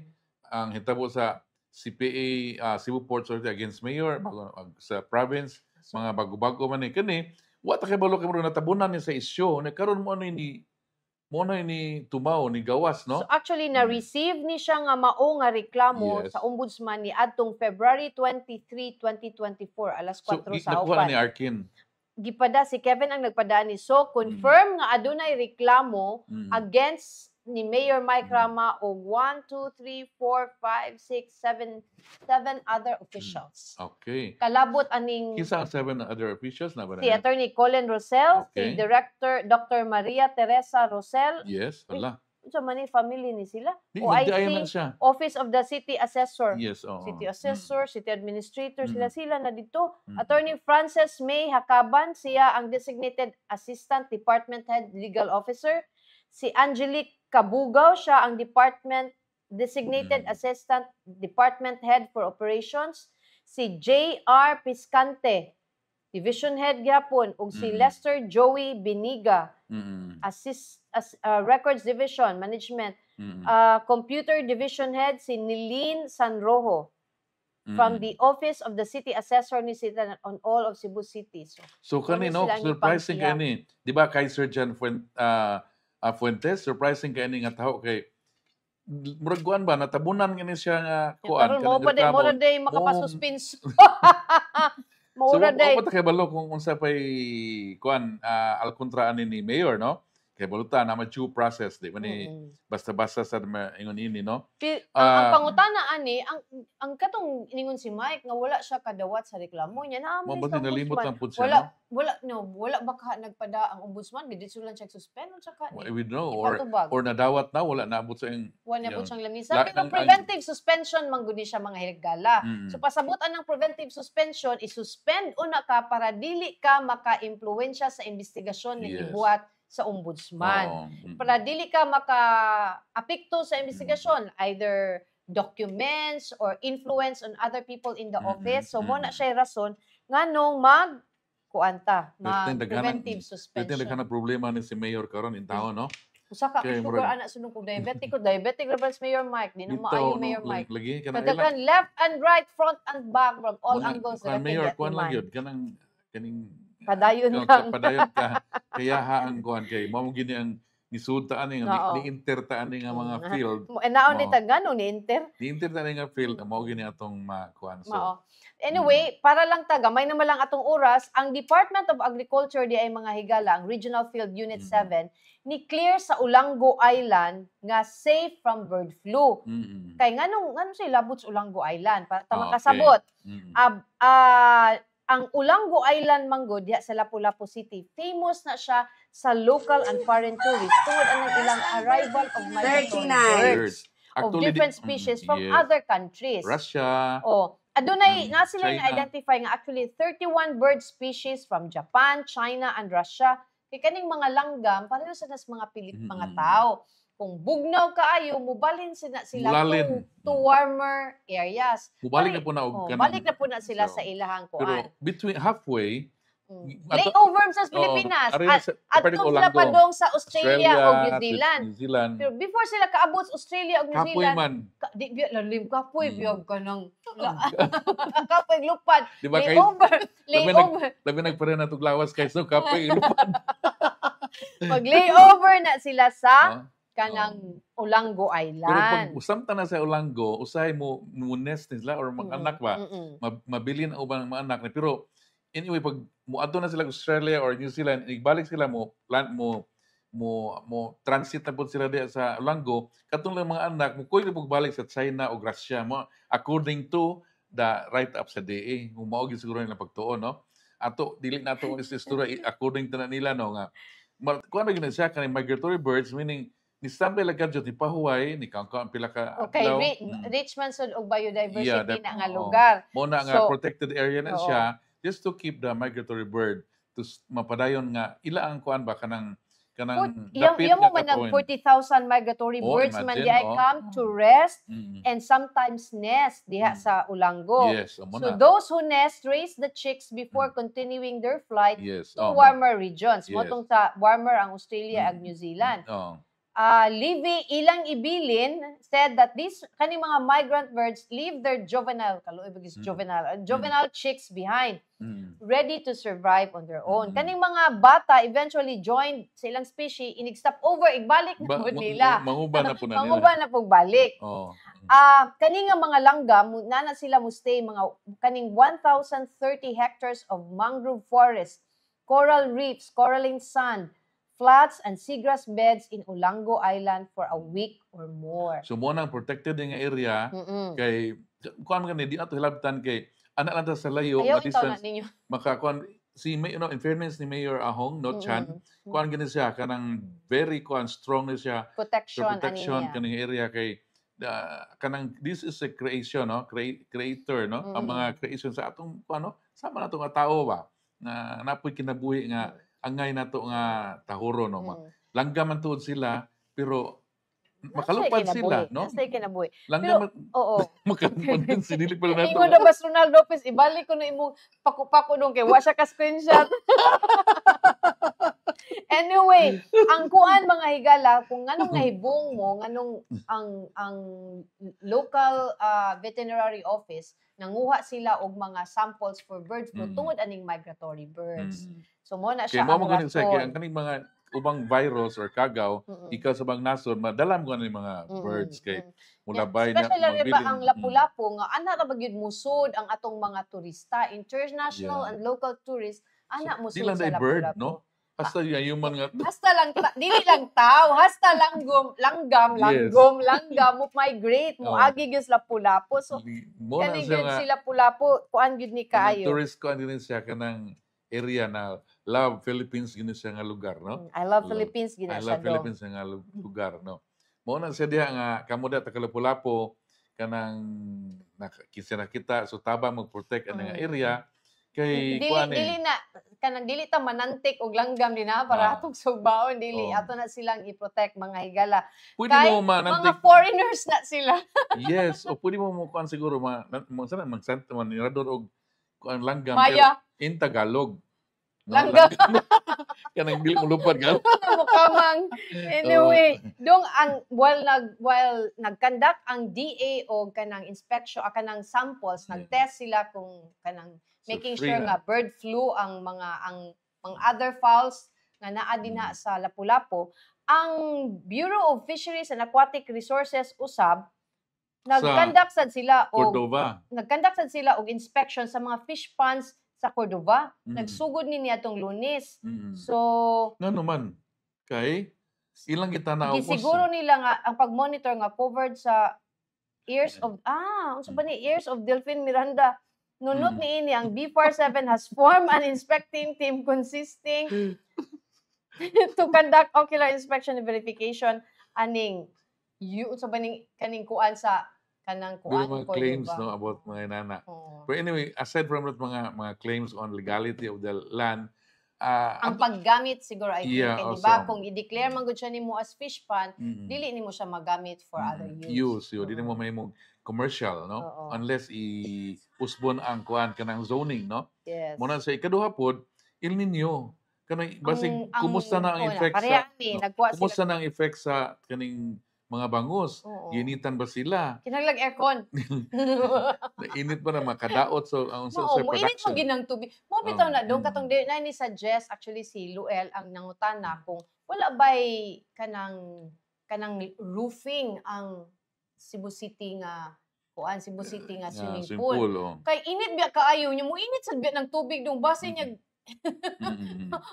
ang hitabo sa CPA Cebu Port Authority against Mayor bago sa province mga bago-bago man ni kani wa ta kay balo kay murag natabunan ni sa isyu ni karon mo ni tumaw ni gawas no. So actually na-receive ni siya nga mao nga reklamo Yes. sa ombudsman ni adtong February 23, 2024 alas 4 sa nakuha na ni upan. Arkin. Gipada si Kevin ang nagpadaan ni so confirm nga adunay reklamo against ni Mayor Mike Rama og 1, 2, 3, 4, 5, 6, 7 other officials. Okay. Kalabot aning Kinsa ang 7 other officials na ba? si Attorney Colin Rosell, Okay. si Director Dr. Maria Teresa Rosell, Yes, wala. unsa man ni family ni sila? Di OIC, nagdayan na siya. Office of the City Assessor. Yes, oo. City Assessor, City Administrator, Mm. sila na dito. Attorney Frances May Hakaban, siya ang designated Assistant Department Head Legal Officer. Si Angelique Kabugaw, siya ang Department Designated Assistant Department Head for Operations, si J.R. Piscante, Division Head gyapon, ug si Lester Joey Biniga, Records Division Management, Computer Division Head si Nilene Sanrojo, from the Office of the City Assessor ni City on all of Cebu City. So kani no, surprising kani. Di ba kay Sir John Fuentes, surprising kani nga taho kay murag kuan ba natabunan kani siya nga kuan kanang reklamo. Mura day makapasuspins. So what kay balo kung unsa pay kuan alkontraan ni Mayor no? Kay baluta na due process di mani basta-basta sa ingon ini no. Ang pangutana ani ang katong ningon si Mike nga wala siya kadawat sa reklamo niya na mo ba nalimot lang pud siya wala ba ka nagpada ang ombudsman gidito lang siya suspend unsa ka we know or nadawat na wala naabot sa wala naabot siyang lamisa pero preventive suspension man gud siya mga higala. So pasabutan ng preventive suspension isuspend una ka para dili ka maka-impluwensya sa investigasyon nga gibuhat sa ombudsman. Para dili ka maka-apekto sa investigasyon, either documents or influence on other people in the office. So, mo na siya rason nga nung preventive suspension. Ito na problema ni si Mayor karon in taon, no? Usa ka sugar anak sunod ko diabetic rebels Mayor Mike di na maayo Mayor Mike. Kadagan left and right, front and back from all angles. Mayor kuan lang yun kaning padayon lang. Padayon ka. Kaya haang kuan kay mao gini ang nisuta ani nga ni-enter ta ani nga mga field. Naon ni tagano ni enter. Ni-enter ta ani nga field mao gini atong kuan. So anyway, para lang gamay naman lang atong oras, ang Department of Agriculture di ay mga higala, ang Regional Field Unit 7 ni clear sa Ulango Island nga safe from bird flu. Kay nganong sila labot sa Ulango Island para ta makasabot. Ang Ulango Island manggod diha sa Lapu-Lapu City, famous na siya sa local and foreign tourists tungod ang ilang arrival of migratory birds of different species from other countries. Russia. Adunay nga sila na-identify nga actually 31 bird species from Japan, China, and Russia. Kay kaning mga langgam, pareho sa mga mga tao. Kung bugnaw kaayo, mubalin sila to warmer areas. Balik na po na balik na po na sila sa ilahang kuan. Pero between halfway, layover sa Pilipinas. At sila pa dong sa Australia o New Zealand. Pero before sila kaabot sa Australia o New Zealand, di lalim kapoy biyog ka ng kapoy lupad. Layover. Labi nagpare na tuglawas kay so kapoy lupad. Mag-layover na sila sa kanang Ulango Island. Pero pag usamta na sa Ulango, usahay mo nest nila or mag-anak ba? Mabilin ang ubang mga anak. Pero anyway, pag muadto na sila Australia or New Zealand, ibalik sila mo transit na po sila diya sa Ulango, katong lang mga anak mo kuy balik sa China o Russia mo according to the write-up sa DA. Maogi siguro nila pagtuon, no? Ato dili na to is story according to na nila no nga. Kuan na siya kanang migratory birds meaning ni sample lang kadyo ni pahuway ni kaon pila ka adlaw. Richmond sud og biodiversity na nga lugar. Mo na nga protected area na siya just to keep the migratory bird to mapadayon nga ila ang kuan ba kanang dapit nga man 40,000 migratory birds man di ay come to rest and sometimes nest diha sa Ulango. So those who nest raise the chicks before continuing their flight to warmer regions. Motong sa warmer ang Australia ag New Zealand. Livy Ilang Ibilin said that these kaning mga migrant birds leave their juvenile chicks behind, ready to survive on their own. Kaning mga bata eventually joined sa ilang species, inig-stop over, igbalik na po nila. Manguba na po na nila. Manguba na po balik. Kaning nga mga langgam, nana sila mo stay mga kaning 1,030 hectares of mangrove forest, coral reefs, coralline sand, flats and seagrass beds in Ulango Island for a week or more. So mo nang protected nga area kay kuan man di ato hilabtan kay ana lang sa layo nga distance makakuan si in fairness ni Mayor Ahong Chan kuan gani siya kanang very strong na siya protection kaning area kay kanang this is a creation creator ang mga creation sa atong sama nato nga tao ba na napoy kinabuhi nga angay nato nga tahuro langgam man tuod sila pero makalupad sila, no? Nasa kinabuhi. Langgam Oo. makalupad din si dili pala nato. Ingon na bas Ronaldo Lopez, ibalik ko na imong paku-paku dong kay wa siya ka screenshot. Anyway, ang kuan mga higala, kung anong nahibong mo, nganong ang local veterinary office, nanguha sila og mga samples for bird flu tungod aning migratory birds. So mo na Kaya siya mo ang ganin sa rason. ang kaning mga ubang virus or kagaw, ikaw sa bang nasod, madala mo ganin mga birds kay mulabay na Especially rin ba ang mabilin. lapu-lapu nga ana ra ba gyud musod ang atong mga turista, international and local tourists, ana musod Di lang sa day bird, lapu-lapu. no? Hasta yung human nga. Hasta lang dili lang tao, hasta langgam, mo migrate mo agi gyud sa lapu-lapu. So Mo na kani siya gyud nga, sila lapu-lapu kuan gyud ni kanang kaayo. tourist ko din siya kanang area na Love Philippines gini siya nga lugar, no? I love Philippines gina I siya love do. Philippines nga lugar, no? Mo na siya diha nga kamo da taga-lapu-lapu kanang nakisira kita so tabang mag-protect ang nga area kay kuan Dili na kanang dili ta manantik og langgam din ha para atong sugbaon dili ato na silang i-protect mga higala. Pwede Kay mo manantik. mga foreigners na sila. Yes, o pwede mo kuan siguro sana mag-sent man nirador og kuan langgam Maya. in Tagalog. No? Langgam. Kanang dili mo lupad ka. Mukamang. Anyway, dong ang while nag-conduct ang DA o kanang inspection kanang samples, nag-test sila kung kanang making sure nga bird flu ang mga other fowls nga naa dinha sa Lapu-Lapu. Ang Bureau of Fisheries and Aquatic Resources usab nag-conduct sad sila og inspection sa mga fish ponds sa Cordova. Nagsugod ni atong Lunes. So ngano man kay ilang kita na gisiguro nila nga ang pag-monitor nga covered sa ears of unsa ba ni ears of Delphine Miranda. Nunot niini ang B47 has formed an inspecting team consisting to conduct ocular inspection and verification aning unsa ba ning kaning kuan sa kanang kuan mga claims no about mga inana. But anyway, aside from that mga claims on legality of the land, ang paggamit siguro I think kay diba kung i-declare man gud siya nimo as fish pond, dili nimo siya magamit for other use. Dili mo may commercial, no? Unless i-usbon ang kuan kanang zoning, no? Yes. Muna sa ikaduha pod, El Nino. Kanang basig kumusta na ang effect sa kumusta na ang effect sa kaning mga bangus? Ginitan ba sila? Kinahanglan aircon. Init ba na makadaot so ang sa production? Init mo ginang tubig. Mo bitaw na dong katong na ni suggest actually si Luel ang nangutana kung wala bay kanang roofing ang Cebu City nga kuan Cebu City nga swimming pool. Kay init biya kaayo nya mo init sad biya ng tubig dong base niya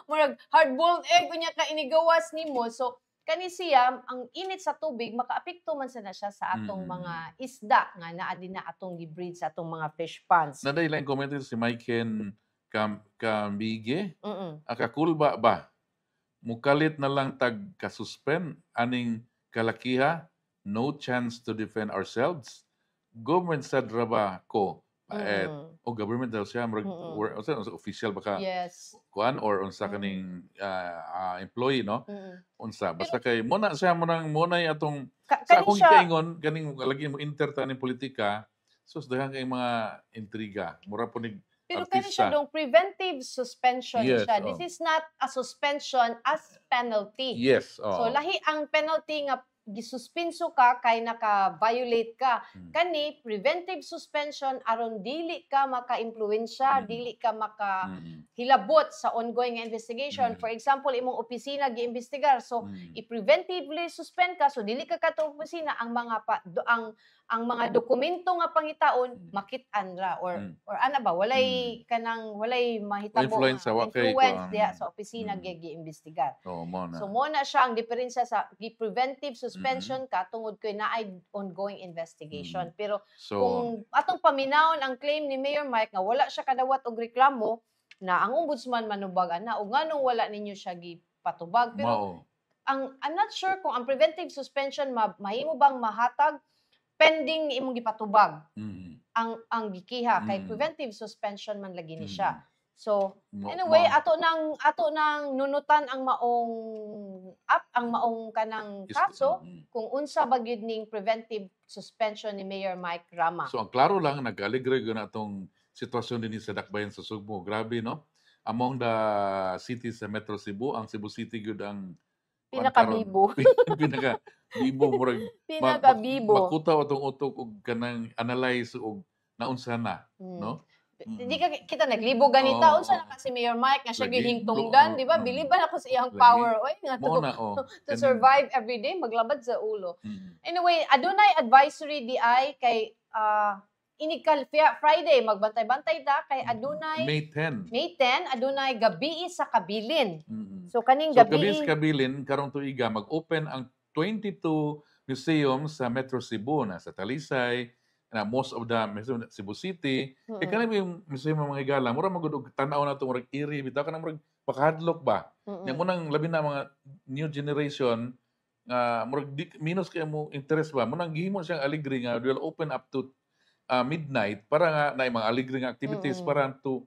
murag hard-boiled egg unya ka inigawas nimo. So kani siya ang init sa tubig makaapekto man sana siya sa atong mga isda nga naa din na atong gi-breed sa atong mga fish ponds. Naday lang comment si Maiken Kambige. Akakulba ba? Mukalit na lang tag kasuspend aning kalakiha, no chance to defend ourselves. Government sad ra ba ko? O government daw siya official baka kuan or unsa kaning employee no unsa basta kay muna siya muna atong sa akong ikaingon kaning lagi mo interta ning politika sus daghang kay mga intriga mura po ning pero kani siya dong preventive suspension siya. This is not a suspension as penalty. So lahi ang penalty nga gisuspenso ka kay naka-violate ka. Kani preventive suspension aron dili ka maka-impluwensya, dili ka makahilabot sa ongoing investigation. For example, imong opisina gi-imbestigar. So i-preventively suspend ka so dili ka katong opisina ang mga dokumento nga pangitaon makit-an ra or ana ba walay mahitabo influence diha sa opisina gi-imbestigar. So mo na siya ang diferensya sa preventive suspension ka tungod kay naay ongoing investigation. Pero kung atong paminawon ang claim ni Mayor Mike nga wala siya kadawat og reklamo na ang ombudsman manubag ana ug nganong wala ninyo siya gipatubag. Pero I'm not sure kung ang preventive suspension mahimo bang mahatag pending imong gipatubag ang gikiha kay preventive suspension man lagi ni siya. So Mo anyway, mao ato nang nunutan ang maong kanang is kaso kung unsa ba gyud ning preventive suspension ni Mayor Mike Rama. So ang klaro lang nag-aligre gyud na atong sitwasyon dinhi sa dakbayan sa Sugbo. Grabe no? Among the cities sa Metro Cebu, ang Cebu City gyud ang kuan karon Pinakabibo. pinaka bibo murag Pinakabibo. makutaw atong utok og kanang analyze og naunsa na, Mm. no? Di ka kita naglibo ganita Oo, unsa na kasi Mayor Mike nga siya lagi gihingtungdan, di ba? oo, Believe ba ako sa iyang lagi power oy nga mao na to kaning survive every day maglabad sa ulo. mm. Anyway, adunay advisory di ay kay inikal Friday magbantay-bantay ta kay adunay May 10. adunay gabi sa Kabilin. Mm. So kaning So gabi kabis kabilin karong tuiga mag-open ang 22 museums sa Metro Cebu na sa Talisay na most of the museum sa Cebu City kay kanang yung museum ng mga higala mura magud og tan-aw nato murag iri bitaw kanang murag makahadlok ba yang unang labi na mga new generation murag minus kay mo interest ba munang gihimo siyang aligre nga will open up to midnight para nga na mga aligre nga activities para to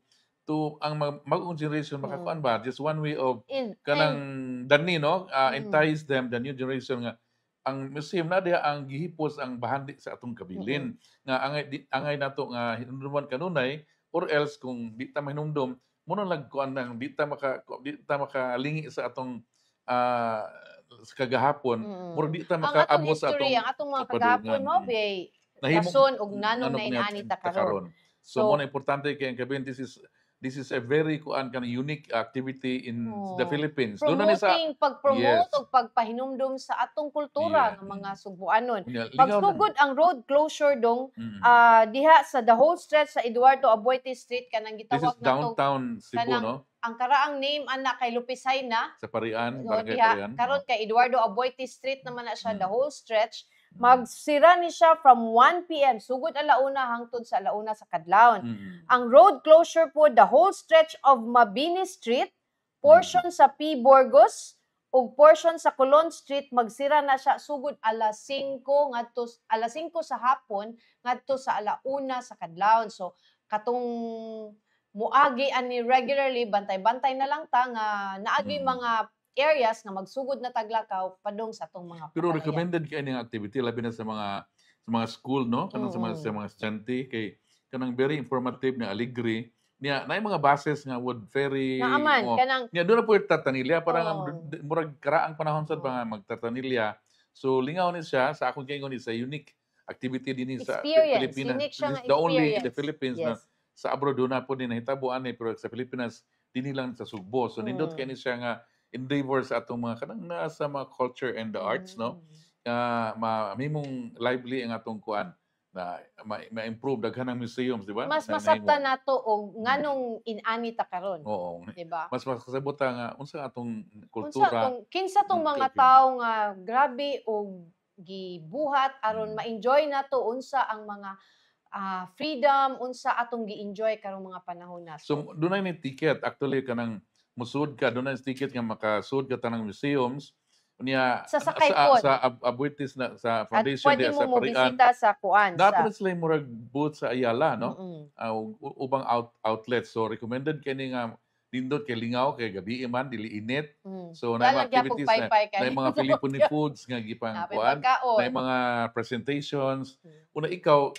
ang mag-ong generation makakuan ba just one way of kanang dani no entice them the new generation nga ang museum na diha ang gihipos ang bahandi sa atong kabilin nga angay nato nga hinumduman kanunay or else kung di ta mahinumdum mo nang lagkuan nang di ta makalingi sa atong sa kagahapon murag di ta ang atong makaabot sa history, atong ang atong mga kapadulngan. kagahapon mo bay Nahimong rason og nanong nanok na niya inani ta karon. So, So mo na importante kay ang kabin this is a very kuan kind of unique activity in the Philippines. Doon na ni sa pag-promote yes. og pagpahinumdum sa atong kultura Yeah. ng mga Subuanon. Ligaw na. Pagsugod ang road closure dong Mm. diha sa the whole stretch sa Eduardo Aboite Street kanang This is gitawag nato downtown Cebu, kanang no? ang karaang name ana kay Lupisay na Sa Parian, no, Barangay diha Parian. karon kay Eduardo Aboite Street naman na siya the whole stretch. Mm. Magsira ni siya from 1 p.m. sugod alauna hangtod sa alauna sa kadlawon. Mm. Ang road closure po the whole stretch of Mabini Street, portion sa P. Burgos ug portion sa Colon Street magsira na siya sugod alas 5 sa hapon ngadto sa alauna sa kadlawon. So katong muagi ani regularly bantay-bantay na lang ta nga naagi mga areas nga magsugod na taglakaw padung sa atong mga Pero pamilya. recommended kay ning activity labi na sa mga school, no? Kanang sa mga estudyante kay kanang very informative na aligre niya na mga bases nga would very Naaman kanang niya doon na po tatanilya para nga murag karaang panahon sa mga magtatanilya. So lingaw ni siya sa akong giingon is a unique activity dinhi sa experience. Pilipinas. Unique siya This is nga the only in the experience. Philippines na Yes. sa abroad doon na po din nahitabuan pero sa Pilipinas dinhi lang sa Sugbo. So nindot kay ni siya nga endeavor sa atong mga kanang nasa mga culture and the arts, no? Mamimong lively ang atong kuan na ma-improve daghan ng museums, di ba? Mas Na masabta nahimo. nato og nganong inani ta karon, Oo. di ba? Mas makasabot nga unsa atong Unsa kultura. kinsa tong mga Philippine. tawo nga grabe og gibuhat aron ma-enjoy nato unsa ang mga freedom unsa atong gi-enjoy karong mga panahon na. So dunay ni ticket actually kanang musud ka dunay ticket nga makasud ka tanang museums niya Sasakay pod. sa Abuetis na sa At foundation pwede diya mo sa Parian. mobisita sa kuan Dapat sila murag booth sa Ayala, no? Mm-mm. Ubang outlets. So recommended kini nga nindot kay lingaw kay gabi man dili init. So na mga activities na mga Filipino foods nga gipang kuan, na mga presentations. Una ikaw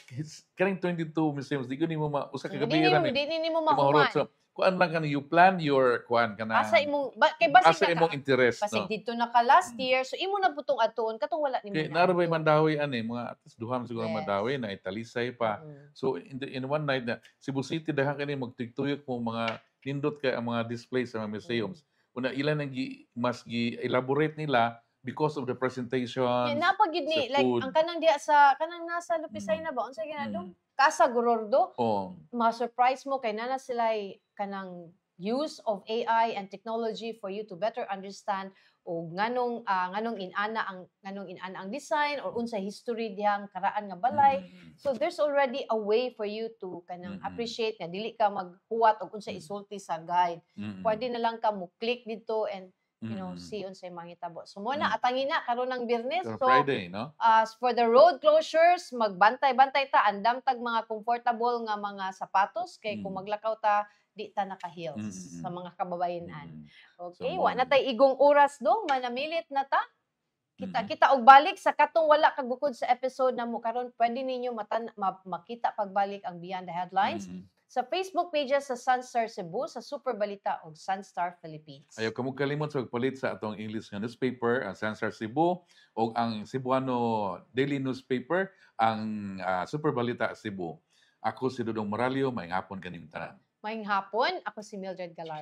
kaning 22 museums di ko nimo usa ka gabi ra Di nimo mahurot. mahuman. So kuan lang kanang you plan your kuan kana Asa imong kay basig asa imong interest, basig no? dito na ka last year so imo na putong atuon katong wala nimo. Kay narabay mandawi ani mga at least duha siguro Yes. mandawi na Talisay pa. So in one night na Cebu City daghan kani magtuyok mo mga nindot kay ang mga displays sa mga museums. Una ilan ang mas elaborate nila because of the presentations. Yeah, napagid ni sa like food. ang kanang diha sa kanang nasa Lupisay na ba unsa ginadong Casa Gorordo Oh. ma-surprise mo kay nana sila kanang use of AI and technology for you to better understand o nganong inana ang design or unsa history diyang karaan nga balay. So there's already a way for you to kanang appreciate nga dili ka maghuwat og unsa isulti sa guide. Pwede na lang ka mo click dito and you know see unsay mangitabo. So mo na atangin na karon ng Biyernes. So Friday, no? as for the road closures, magbantay-bantay ta, andam tag mga comfortable nga mga sapatos kay kung maglakaw ta di ta naka-heels sa mga kababayenan. Okay, So, wa na tay igong oras dong, manamilit na ta. Mhm. Kita og balik sa katong wala kagukod sa episode namo karon, pwede ninyo makita pagbalik ang Beyond the Headlines sa Facebook pages sa Sunstar Cebu, sa Super Balita ug Sunstar Philippines. Ayaw kamo kalimot sa pagpalit sa atong English nga newspaper, ang Sunstar Cebu, o ang Cebuano Daily Newspaper, ang Super Balita Cebu. Ako si Dudong Moralio, maayong hapon kaning tanan. Maayong hapon, ako si Mildred Galar.